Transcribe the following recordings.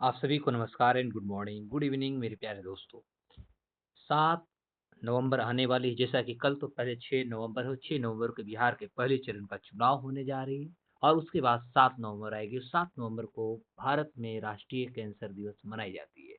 आप सभी को नमस्कार and good morning, good evening मेरे प्यारे दोस्तों। 7 नवंबर आने वाली है, जैसा कि कल तो पहले 6 नवंबर है, 6 नवंबर को बिहार के पहले चरण का चुनाव होने जा रही है और उसके बाद 7 नवंबर आएगी। 7 नवंबर को भारत में राष्ट्रीय कैंसर दिवस मनाई जाती है।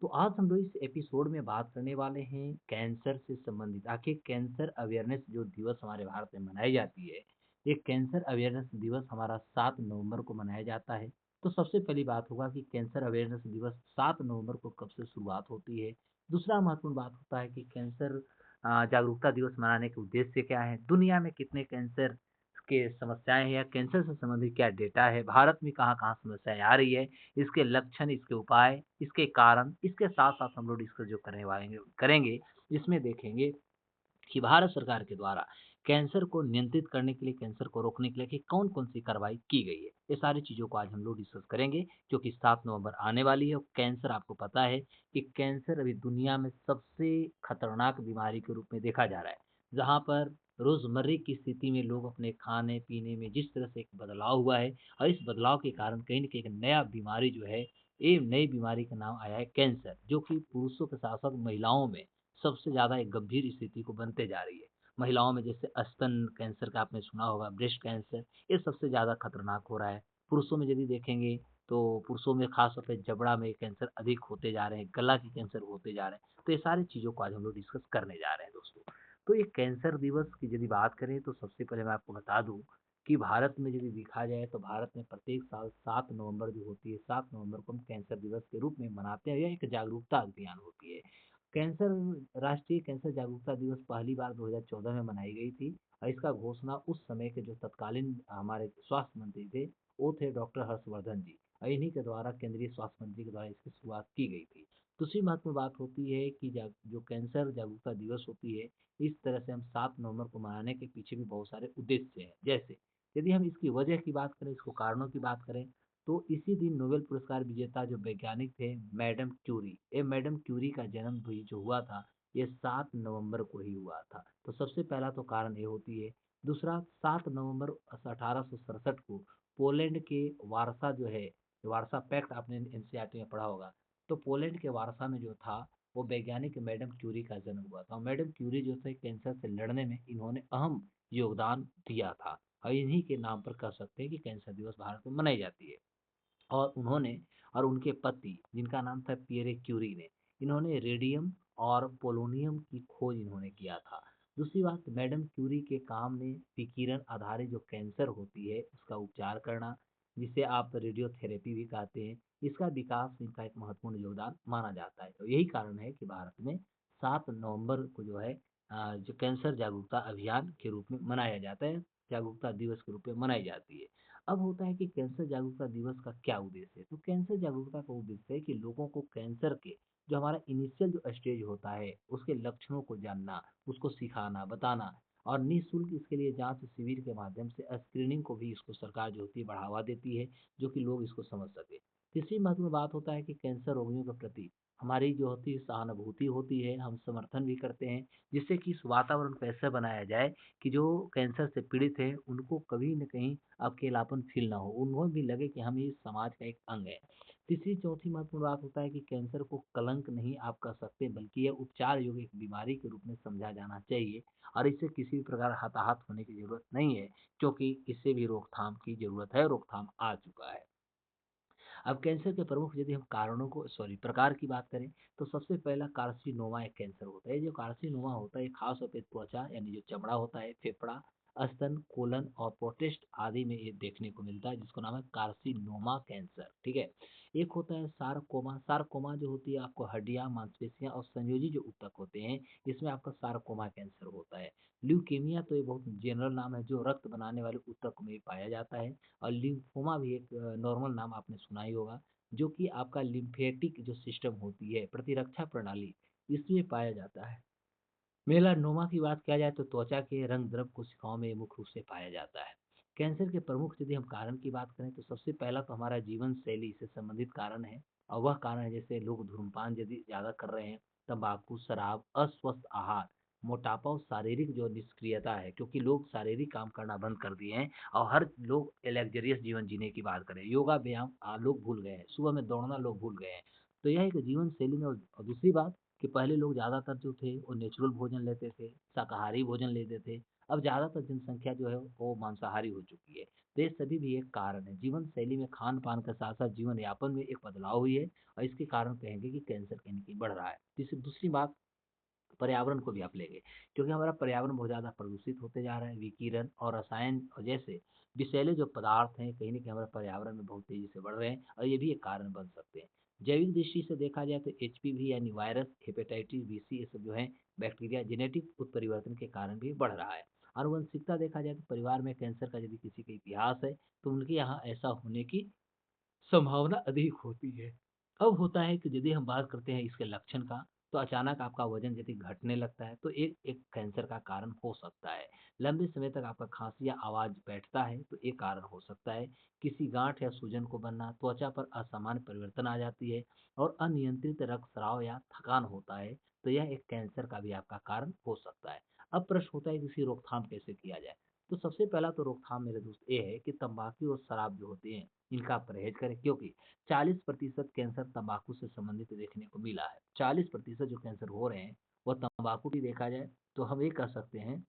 तो आज हम लोग इस एपिसोड में बात करने वाले हैं कैंसर से संबंधित। आखिर कैंसर अवेयरनेस जो दिवस हमारे भारत में मनाई जाती है, ये कैंसर अवेयरनेस दिवस हमारा 7 नवंबर को मनाया जाता है। तो सबसे पहली बात होगा कि कैंसर अवेयरनेस दिवस 7 नवंबर को कब से शुरुआत होती है। दूसरा महत्वपूर्ण बात होता है कि कैंसर जागरूकता दिवस मनाने के उद्देश्य क्या है, दुनिया में कितने कैंसर के समस्याएं हैं या कैंसर से संबंधित क्या डेटा है, भारत में कहाँ कहाँ समस्याएं आ रही है, इसके लक्षण, इसके उपाय, इसके कारण, इसके साथ साथ हम लोग डिस्कस जो करने वाले करेंगे, इसमें देखेंगे कि भारत सरकार के द्वारा कैंसर को नियंत्रित करने के लिए, कैंसर को रोकने के लिए कि कौन-कौन सी कार्रवाई की गई है। ये सारी चीज़ों को आज हम लोग डिस्कस करेंगे, क्योंकि 7 नवंबर आने वाली है और कैंसर आपको पता है कि कैंसर अभी दुनिया में सबसे खतरनाक बीमारी के रूप में देखा जा रहा है। जहाँ पर रोज़मर्रा की स्थिति में लोग अपने खाने-पीने में जिस तरह से एक बदलाव हुआ है और इस बदलाव के कारण कहीं न कहीं एक नया बीमारी जो है, ये नई बीमारी का नाम आया है कैंसर, जो कि पुरुषों के साथ-साथ महिलाओं में सबसे ज़्यादा एक गंभीर स्थिति को बनते जा रही है। महिलाओं में जैसे स्तन कैंसर का आपने सुना होगा, ब्रेस्ट कैंसर, ये सबसे ज़्यादा खतरनाक हो रहा है। पुरुषों में यदि देखेंगे तो पुरुषों में खास तौर पे जबड़ा में कैंसर अधिक होते जा रहे हैं, गला के कैंसर होते जा रहे हैं। तो ये सारी चीज़ों को आज हम लोग डिस्कस करने जा रहे हैं दोस्तों। तो ये कैंसर दिवस की यदि बात करें तो सबसे पहले मैं आपको बता दूँ कि भारत में यदि देखा जाए तो भारत में प्रत्येक साल 7 नवंबर जो होती है, 7 नवंबर को हम कैंसर दिवस के रूप में मनाते हैं। यह एक जागरूकता अभियान होती है। कैंसर राष्ट्रीय कैंसर जागरूकता दिवस पहली बार 2014 में मनाई गई थी और इसका घोषणा उस समय के जो तत्कालीन हमारे स्वास्थ्य मंत्री थे, वो थे डॉक्टर हर्षवर्धन जी और इन्हीं के द्वारा केंद्रीय स्वास्थ्य मंत्री के द्वारा इसकी शुरुआत की गई थी। दूसरी महत्वपूर्ण बात होती है कि जो कैंसर जागरूकता दिवस होती है, इस तरह से हम 7 नवंबर को मनाने के पीछे भी बहुत सारे उद्देश्य हैं। जैसे यदि हम इसकी वजह की बात करें, इसको कारणों की बात करें, तो इसी दिन नोबेल पुरस्कार विजेता जो वैज्ञानिक थे मैडम क्यूरी, ये मैडम क्यूरी का जन्म भी जो हुआ था, ये 7 नवंबर को ही हुआ था। तो सबसे पहला तो कारण ये होती है। दूसरा, 7 नवंबर 1867 को पोलैंड के वारसा जो है, वारसा पैक्ट आपने एनसीईआरटी में पढ़ा होगा। तो पोलैंड के वारसा में जो था, वो वैज्ञानिक मैडम क्यूरी का जन्म हुआ था। और मैडम क्यूरी जो थे कैंसर से लड़ने में इन्होंने अहम योगदान दिया था और इन्हीं के नाम पर कह सकते हैं कि कैंसर दिवस भारत में मनाई जाती है। और उन्होंने और उनके पति जिनका नाम था पियरे क्यूरी ने, इन्होंने रेडियम और पोलोनियम की खोज इन्होंने किया था। दूसरी बात, मैडम क्यूरी के काम ने विकिरण आधारित जो कैंसर होती है उसका उपचार करना, जिसे आप रेडियोथेरेपी भी कहते हैं, इसका विकास में इनका एक महत्वपूर्ण योगदान माना जाता है। और यही कारण है कि भारत में 7 नवंबर को जो है जो कैंसर जागरूकता अभियान के रूप में मनाया जाता है, जागरूकता दिवस के रूप में मनाई जाती है। अब होता है कि कैंसर जागरूकता दिवस का क्या उद्देश्य है? तो कैंसर जागरूकता का उद्देश्य है कि लोगों को कैंसर के जो हमारा इनिशियल जो स्टेज होता है, उसके लक्षणों को जानना, उसको सिखाना, बताना और निःशुल्क इसके लिए जाँच शिविर के माध्यम से स्क्रीनिंग को भी इसको सरकार जो होती है बढ़ावा देती है, जो कि लोग इसको समझ सकें। तीसरी महत्वपूर्ण बात होता है कि कैंसर रोगियों के प्रति हमारी जो होती है सहानुभूति होती है, हम समर्थन भी करते हैं, जिससे कि इस वातावरण को ऐसा बनाया जाए कि जो कैंसर से पीड़ित हैं, उनको कभी न कहीं अकेलापन फ़ील ना हो, उन्हें भी लगे कि हम इस समाज का एक अंग हैं। तीसरी चौथी महत्वपूर्ण बात होता है कि कैंसर को कलंक नहीं आप कह सकते, बल्कि यह उपचार योग्य एक बीमारी के रूप में समझा जाना चाहिए और इससे किसी भी प्रकार हताहत होने की ज़रूरत नहीं है, क्योंकि इससे भी रोकथाम की ज़रूरत है, रोकथाम आ चुका है। अब कैंसर के प्रमुख यदि हम कारणों को सॉरी प्रकार की बात करें, तो सबसे पहला कार्सिनोमा एक कैंसर होता है। जो कार्सिनोमा होता है, ये खास तौर पे त्वचा यानी जो चमड़ा होता है, फेफड़ा, स्तन, कोलन और प्रोस्टेट आदि में ये देखने को मिलता है, जिसको नाम है कार्सिनोमा कैंसर, ठीक है। एक होता है सारकोमा। सारकोमा जो होती है आपको हड्डियां, मांसपेशियां और संयोजी जो ऊतक होते हैं, इसमें आपका सारकोमा कैंसर होता है। ल्यूकेमिया तो ये बहुत जनरल नाम है, जो रक्त बनाने वाले ऊतक में पाया जाता है। और लिम्फोमा भी एक नॉर्मल नाम आपने सुना ही होगा, जो कि आपका लिम्फेटिक जो सिस्टम होती है, प्रतिरक्षा प्रणाली, इसमें पाया जाता है। मेलानोमा की बात किया जाए तो त्वचा के रंग द्रव कोशिकाओं में मुख्य रूप से पाया जाता है। कैंसर के प्रमुख यदि हम कारण की बात करें तो सबसे पहला तो हमारा जीवन शैली से संबंधित कारण है और वह कारण है जैसे लोग धूम्रपान यदि ज़्यादा कर रहे हैं, तंबाकू, शराब, अस्वस्थ आहार, मोटापा और शारीरिक जो निष्क्रियता है, क्योंकि लोग शारीरिक काम करना बंद कर दिए हैं और हर लोग लग्जरियस जीवन जीने की बात करें, योगा व्यायाम लोग भूल गए हैं, सुबह में दौड़ना लोग भूल गए हैं। तो यह एक जीवन शैली में, और दूसरी बात कि पहले लोग ज़्यादातर जो थे वो नेचुरल भोजन लेते थे, शाकाहारी भोजन लेते थे। अब ज़्यादातर जनसंख्या जो है वो मांसाहारी हो चुकी है। तो ये सभी भी एक कारण है, जीवन शैली में खान पान के साथ साथ जीवन यापन में एक बदलाव हुई है, और इसके कारण कहेंगे कि कैंसर कहीं न कहीं बढ़ रहा है। तीसरी दूसरी बात, पर्यावरण को भी आप लेंगे, क्योंकि हमारा पर्यावरण बहुत ज़्यादा प्रदूषित होते जा रहा है, विकिरण और रसायन और जैसे विषैले जो पदार्थ हैं कहीं न कहीं हमारे पर्यावरण में बहुत तेज़ी से बढ़ रहे हैं, और ये भी एक कारण बन सकते हैं। जैविक दृष्टि से देखा जाए तो एचपीवी यानी वायरस, हेपेटाइटिस बी, सी, ये सब जो है बैक्टीरिया जेनेटिक उत्परिवर्तन के कारण भी बढ़ रहा है। आनुवंशिकता देखा जाए तो परिवार में कैंसर का यदि किसी का इतिहास है, तो उनके यहाँ ऐसा होने की संभावना अधिक होती है। अब होता है कि यदि हम बात करते हैं इसके लक्षण का, तो अचानक आपका वज़न यदि घटने लगता है, तो एक एक कैंसर का कारण हो सकता है। लंबे समय तक आपका खाँसी या आवाज़ बैठता है, तो एक कारण हो सकता है। किसी गाँठ या सूजन को बनना, त्वचा पर असामान्य परिवर्तन आ जाती है और अनियंत्रित रक्तस्राव या थकान होता है, तो यह एक कैंसर का भी आपका कारण हो सकता है। अब प्रश्न होता है कि इसकी रोकथाम कैसे किया जाए? तो सबसे पहला तो रोकथाम मेरे दोस्त ये है कि तंबाकू और शराब जो होती हैं, इनका परहेज करें, क्योंकि 40% कैंसर तंबाकू से संबंधित देखने को मिला है। 40% जो कैंसर हो रहे हैं, वो तंबाकू की देखा जाए तो हम ये कह सकते हैं,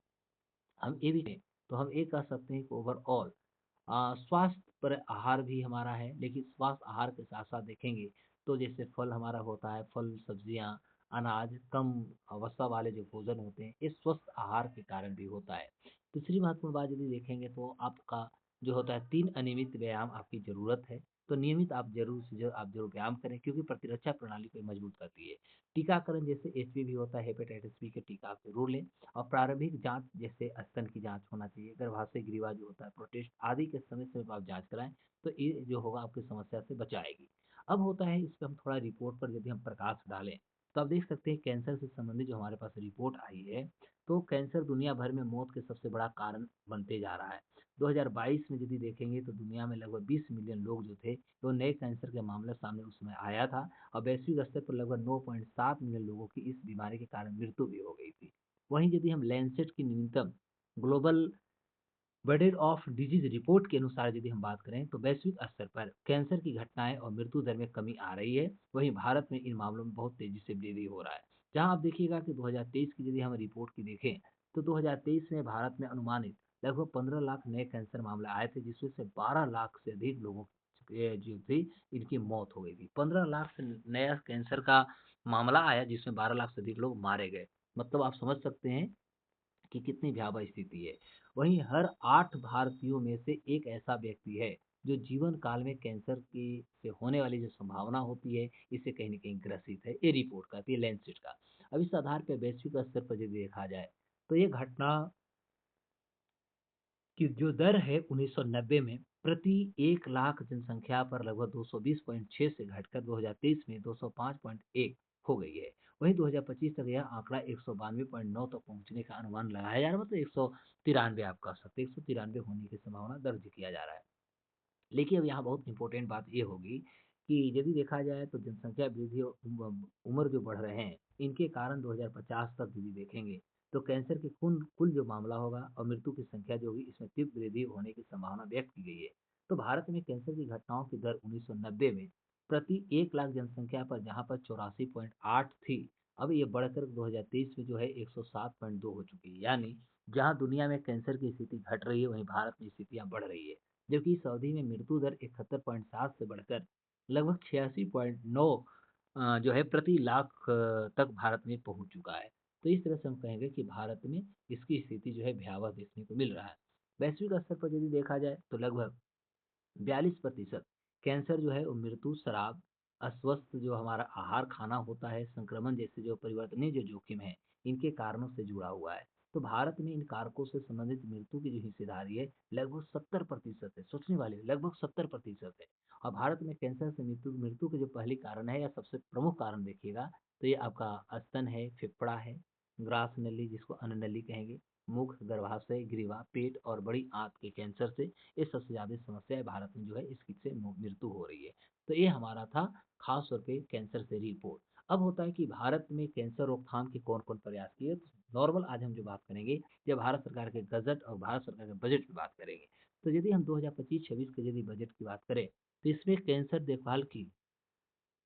हम ये भी कहें तो हम ये कह सकते हैं कि ओवरऑल स्वास्थ्य पर आहार भी हमारा है, लेकिन स्वास्थ्य आहार के साथ-साथ देखेंगे तो जैसे फल हमारा होता है, फल, सब्जियाँ, अनाज, कम वसा वाले जो भोजन होते हैं, ये स्वस्थ आहार के कारण भी होता है। दूसरी महत्वपूर्ण बात यदि देखेंगे तो आपका जो होता है 3 अनियमित व्यायाम आपकी ज़रूरत है। तो नियमित आप ज़रूर व्यायाम करें, क्योंकि प्रतिरक्षा प्रणाली को ये मजबूत करती है। टीकाकरण जैसे एचपीवी होता है, हेपेटाइटिस बी के टीका आप ज़रूर लें। और प्रारंभिक जाँच जैसे स्तन की जाँच होना चाहिए, गर्भाशय ग्रीवा जो होता है, प्रोस्टेट आदि के समय-समय पर आप जाँच कराएँ, तो ये जो होगा आपकी समस्या से बचाएगी। अब होता है इस पे हम थोड़ा रिपोर्ट पर यदि हम प्रकाश डालें, तो आप देख सकते हैं कैंसर से संबंधित जो हमारे पास रिपोर्ट आई है, तो कैंसर दुनिया भर में मौत के सबसे बड़ा कारण बनते जा रहा है। 2022 में यदि देखेंगे तो दुनिया में लगभग 20 मिलियन लोग जो थे, वो नए कैंसर के मामला सामने उस समय आया था, और वैश्विक स्तर पर लगभग 9.7 मिलियन लोगों की इस बीमारी के कारण मृत्यु भी हो गई थी। वहीं यदि हम लैंसेट की न्यूनतम global burden of disease report के अनुसार यदि हम बात करें, तो वैश्विक स्तर पर कैंसर की घटनाएं और मृत्यु दर में कमी आ रही है। वहीं भारत में इन मामलों में बहुत तेजी से वृद्धि हो रहा है। जहां आप देखिएगा कि 2023 की यदि हम रिपोर्ट की देखें, तो 2023 में भारत में अनुमानित लगभग 15 लाख नए कैंसर मामले आए थे, जिसमें से 12 लाख से अधिक लोगों जो थी इनकी मौत हो गई थी। 15 लाख से नया कैंसर का मामला आया, जिसमें 12 लाख से अधिक लोग मारे गए। मतलब आप समझ सकते हैं कि कितनी भयावह स्थिति है। वहीं हर 8 भारतीयों में से एक ऐसा व्यक्ति है जो जीवन काल में कैंसर की से होने वाली जो संभावना होती है, इससे कहीं न कहीं ग्रसित है। ये रिपोर्ट का, ये लैंसेट का। अब इस आधार पर वैश्विक स्तर पर यदि देखा जाए, तो ये घटना की जो दर है 1990 में प्रति 1 लाख जनसंख्या पर लगभग 220.6 से घटकर 2023 में 205.1 हो गई है। वहीं 2025 तक यह आंकड़ा 192.9 तक पहुंचने का अनुमान लगाया जा रहा है, मतलब 193 आप कह सकते हैं, 193 होने की संभावना दर्ज किया जा रहा है। लेकिन अब यहाँ बहुत इम्पोर्टेंट बात ये होगी कि यदि देखा जाए तो जनसंख्या वृद्धि और उम्र जो बढ़ रहे हैं, इनके कारण 2050 तक यदि देखेंगे, तो कैंसर के कुल जो मामला होगा और मृत्यु की संख्या जो होगी, इसमें तीव्र वृद्धि होने की संभावना व्यक्त की गई है। तो भारत में कैंसर की घटनाओं की दर 1990 में प्रति 1 लाख जनसंख्या पर जहाँ पर 84.8 थी, अब ये बढ़कर 2023 में जो है 107.2 हो चुकी है। यानी जहाँ दुनिया में कैंसर की स्थिति घट रही है, वहीं भारत में स्थितियाँ बढ़ रही है। जबकि इस अवधि में मृत्यु दर 71.7 से बढ़कर लगभग 86.9 जो है प्रति लाख तक भारत में पहुंच चुका है। तो इस तरह से हम कहेंगे कि भारत में इसकी स्थिति जो है भयावह देखने को मिल रहा है। वैश्विक स्तर पर यदि देखा जाए तो लगभग 42% कैंसर जो है वो मृत्यु, शराब, अस्वस्थ जो हमारा आहार खाना होता है, संक्रमण जैसे जो परिवर्तनीय जो जोखिम है, इनके कारणों से जुड़ा हुआ है। तो भारत में इन कारकों से संबंधित मृत्यु की जो हिस्सेदारी है, लगभग 70% है। सोचने वाली लगभग 70% है। और भारत में कैंसर से मृत्यु मृत्यु के जो पहले कारण है या सबसे प्रमुख कारण देखिएगा, तो ये आपका स्तन है, फेफड़ा है, ग्रास नली जिसको अन्ननली कहेंगे, मुख, गर्भाशय, ग्रीवा, पेट और बड़ी आंत के कैंसर से ये सबसे ज़्यादा समस्या है भारत में जो है इससे मृत्यु हो रही है। तो ये हमारा था खास तौर पे कैंसर से रिपोर्ट। अब होता है कि भारत में कैंसर रोकथाम के कौन-कौन प्रयास किए? नॉर्मल आज हम जो बात करेंगे, ये भारत सरकार के गज़ट और भारत सरकार के बजट की बात करेंगे। तो यदि हम 2025-26 के यदि बजट की बात करें, तो इसमें कैंसर देखभाल की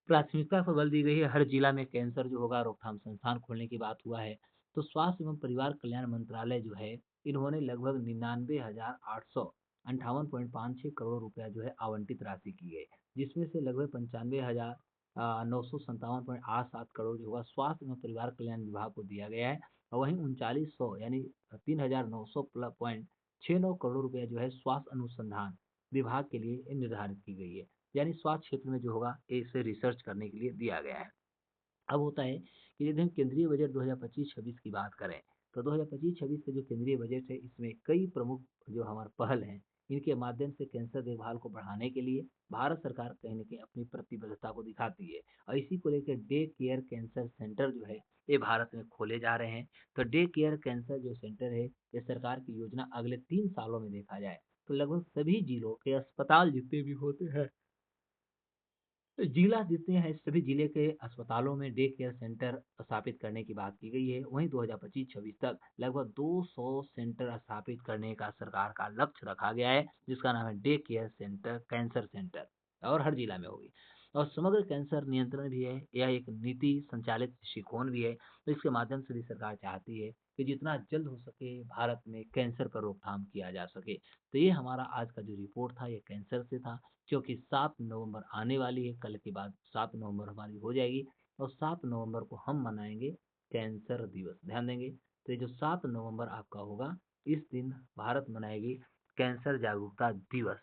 प्राथमिकता पर बल दी गई है। हर जिला में कैंसर जो होगा रोकथाम संस्थान खोलने की बात हुआ है। तो स्वास्थ्य एवं परिवार कल्याण मंत्रालय जो है, इन्होंने लगभग 99,858.56 करोड़ रुपया जो है आवंटित राशि की है। जिसमें से लगभग 95,957.87 करोड़ जो होगा स्वास्थ्य एवं परिवार कल्याण विभाग को दिया गया है। और वहीं 3900 यानी 3,900 पॉइंट 69 करोड़ रुपया जो है स्वास्थ्य अनुसंधान विभाग के लिए निर्धारित की गई है। यानी स्वास्थ्य क्षेत्र में जो होगा इसे रिसर्च करने के लिए दिया गया है। अब होता है कि यदि हम केंद्रीय बजट 2025-26 की बात करें, तो 2025-26 का जो केंद्रीय बजट है, इसमें कई प्रमुख जो हमारे पहल हैं, इनके माध्यम से कैंसर देखभाल को बढ़ाने के लिए भारत सरकार कहीं न कहीं अपनी प्रतिबद्धता को दिखाती है। और इसी को लेकर डे केयर कैंसर सेंटर जो है, ये भारत में खोले जा रहे हैं। तो डे केयर कैंसर जो सेंटर है, ये सरकार की योजना अगले 3 सालों में देखा जाए, तो लगभग सभी जिलों के अस्पताल जितने भी होते हैं, जिला जितने हैं सभी जिले के अस्पतालों में डे केयर सेंटर स्थापित करने की बात की गई है। वहीं 2025-26 तक लगभग 200 सेंटर स्थापित करने का सरकार का लक्ष्य रखा गया है, जिसका नाम है day care centre cancer centre, और हर जिला में होगी। और समग्र कैंसर नियंत्रण भी है, यह एक नीति संचालित दृष्टिकोण भी है। तो इसके माध्यम से भी सरकार चाहती है कि जितना जल्द हो सके भारत में कैंसर पर रोकथाम किया जा सके। तो ये हमारा आज का जो रिपोर्ट था, ये कैंसर से था। क्योंकि 7 नवंबर आने वाली है, कल के बाद 7 नवंबर हमारी हो जाएगी, और 7 नवंबर को हम मनाएंगे कैंसर दिवस। ध्यान देंगे, तो ये जो 7 नवंबर आपका होगा, इस दिन भारत मनाएगी कैंसर जागरूकता दिवस।